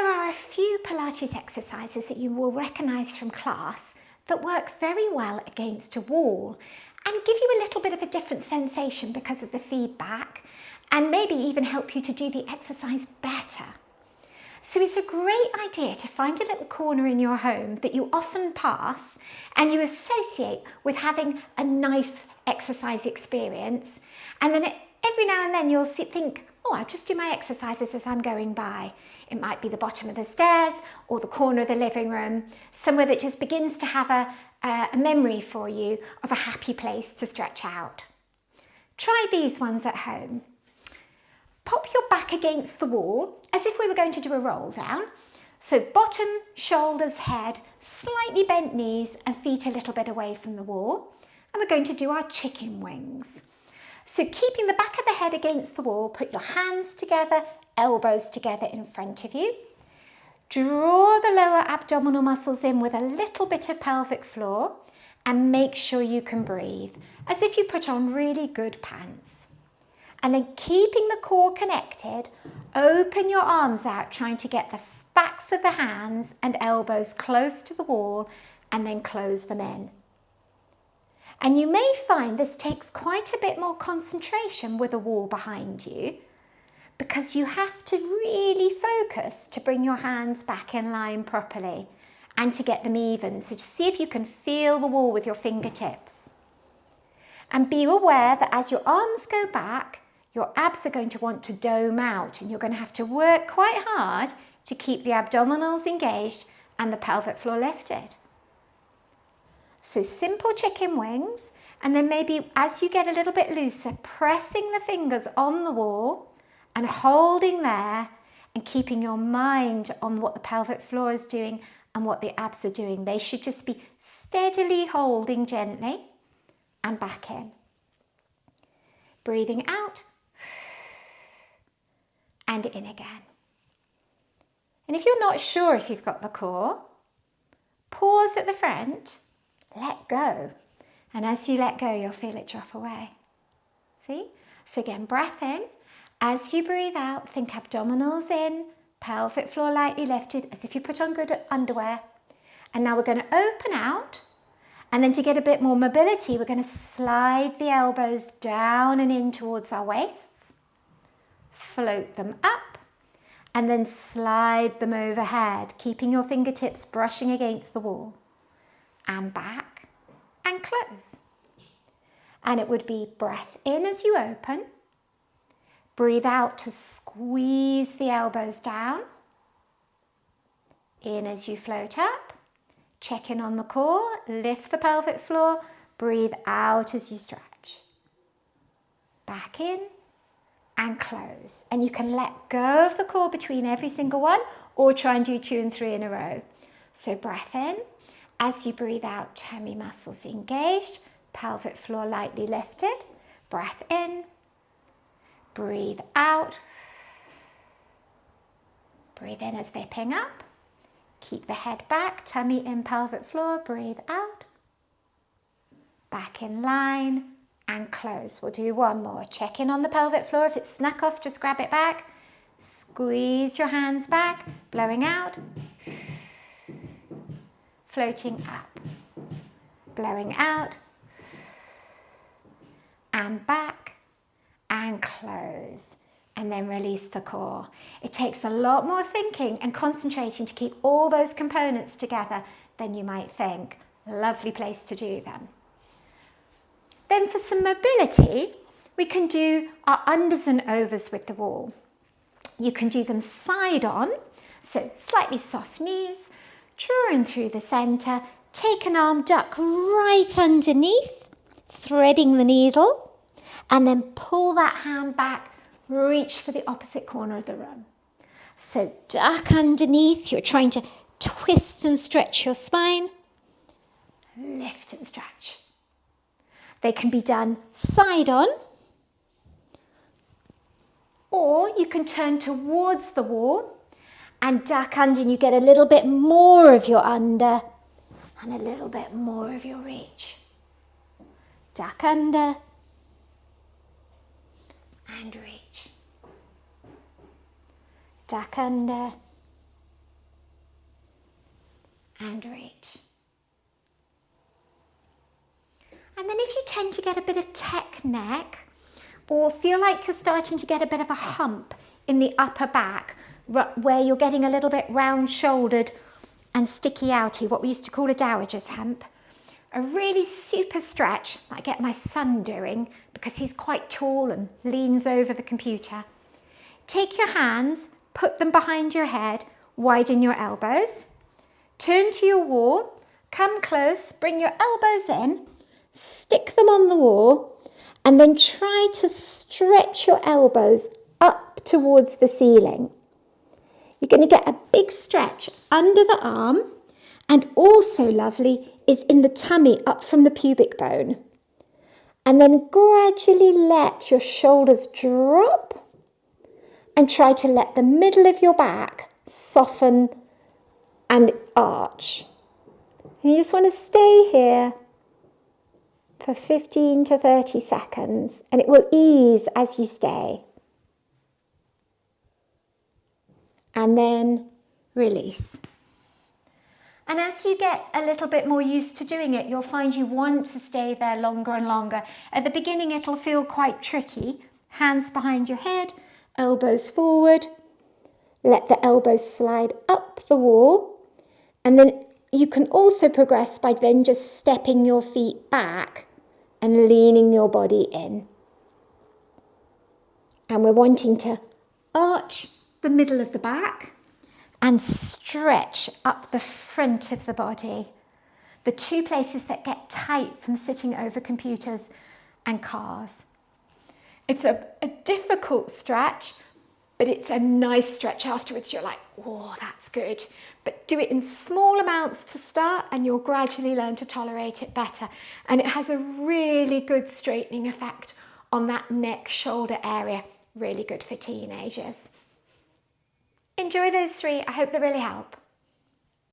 There are a few Pilates exercises that you will recognise from class that work very well against a wall and give you a little bit of a different sensation because of the feedback, and maybe even help you to do the exercise better. So it's a great idea to find a little corner in your home that you often pass and you associate with having a nice exercise experience, and then every now and then you'll think, oh, I'll just do my exercises as I'm going by. It might be the bottom of the stairs or the corner of the living room, somewhere that just begins to have a memory for you of a happy place to stretch out. Try these ones at home. Pop your back against the wall as if we were going to do a roll down. So bottom, shoulders, head, slightly bent knees and feet a little bit away from the wall. And we're going to do our chicken wings. So keeping the back of the head against the wall, put your hands together, elbows together in front of you. Draw the lower abdominal muscles in with a little bit of pelvic floor and make sure you can breathe, as if you put on really good pants. And then keeping the core connected, open your arms out, trying to get the backs of the hands and elbows close to the wall and then close them in. And you may find this takes quite a bit more concentration with a wall behind you, because you have to really focus to bring your hands back in line properly and to get them even. So just see if you can feel the wall with your fingertips. And be aware that as your arms go back, your abs are going to want to dome out, and you're going to have to work quite hard to keep the abdominals engaged and the pelvic floor lifted. So simple chicken wings, and then maybe as you get a little bit looser, pressing the fingers on the wall and holding there and keeping your mind on what the pelvic floor is doing and what the abs are doing. They should just be steadily holding gently and back in. Breathing out and in again. And if you're not sure if you've got the core, pause at the front, let go. And as you let go, you'll feel it drop away. See? So again, breath in. As you breathe out, think abdominals in, pelvic floor lightly lifted, as if you put on good underwear. And now we're going to open out. And then to get a bit more mobility, we're going to slide the elbows down and in towards our waists. Float them up. And then slide them overhead, keeping your fingertips brushing against the wall. And back and close. And it would be breath in as you open. Breathe out to squeeze the elbows down. In as you float up. Check in on the core, lift the pelvic floor. Breathe out as you stretch. Back in and close. And you can let go of the core between every single one, or try and do 2 and 3 in a row. So breath in. As you breathe out, tummy muscles engaged, pelvic floor lightly lifted. Breath in. Breathe out. Breathe in as they ping up. Keep the head back, tummy in, pelvic floor. Breathe out. Back in line and close. We'll do one more. Check in on the pelvic floor. If it's snuck off, just grab it back. Squeeze your hands back, blowing out. Floating up. Blowing out. And back. And close, and then release the core. It takes a lot more thinking and concentrating to keep all those components together than you might think. Lovely place to do them. Then for some mobility, we can do our unders and overs with the wall. You can do them side on, so slightly soft knees, drawing through the center, take an arm, duck right underneath, threading the needle, and then pull that hand back, reach for the opposite corner of the room. So duck underneath, you're trying to twist and stretch your spine. Lift and stretch. They can be done side on, or you can turn towards the wall and duck under, and you get a little bit more of your under and a little bit more of your reach. Duck under and reach. Duck under and reach. And then if you tend to get a bit of tech neck or feel like you're starting to get a bit of a hump in the upper back where you're getting a little bit round shouldered and sticky outy, what we used to call a dowager's hump, a really super stretch that I get my son doing because he's quite tall and leans over the computer. Take your hands, put them behind your head, widen your elbows, turn to your wall, come close, bring your elbows in, stick them on the wall, and then try to stretch your elbows up towards the ceiling. You're going to get a big stretch under the arm, and also lovely is in the tummy up from the pubic bone. And then gradually let your shoulders drop and try to let the middle of your back soften and arch. And you just want to stay here for 15 to 30 seconds, and it will ease as you stay. And then release. And as you get a little bit more used to doing it, you'll find you want to stay there longer and longer. At the beginning, it'll feel quite tricky. Hands behind your head, elbows forward. Let the elbows slide up the wall. And then you can also progress by then just stepping your feet back and leaning your body in. And we're wanting to arch the middle of the back and stretch up the front of the body. The two places that get tight from sitting over computers and cars. It's a difficult stretch, but it's a nice stretch afterwards. You're like, oh, that's good. But do it in small amounts to start and you'll gradually learn to tolerate it better. And it has a really good straightening effect on that neck shoulder area. Really good for teenagers. Enjoy those 3. I hope they really help.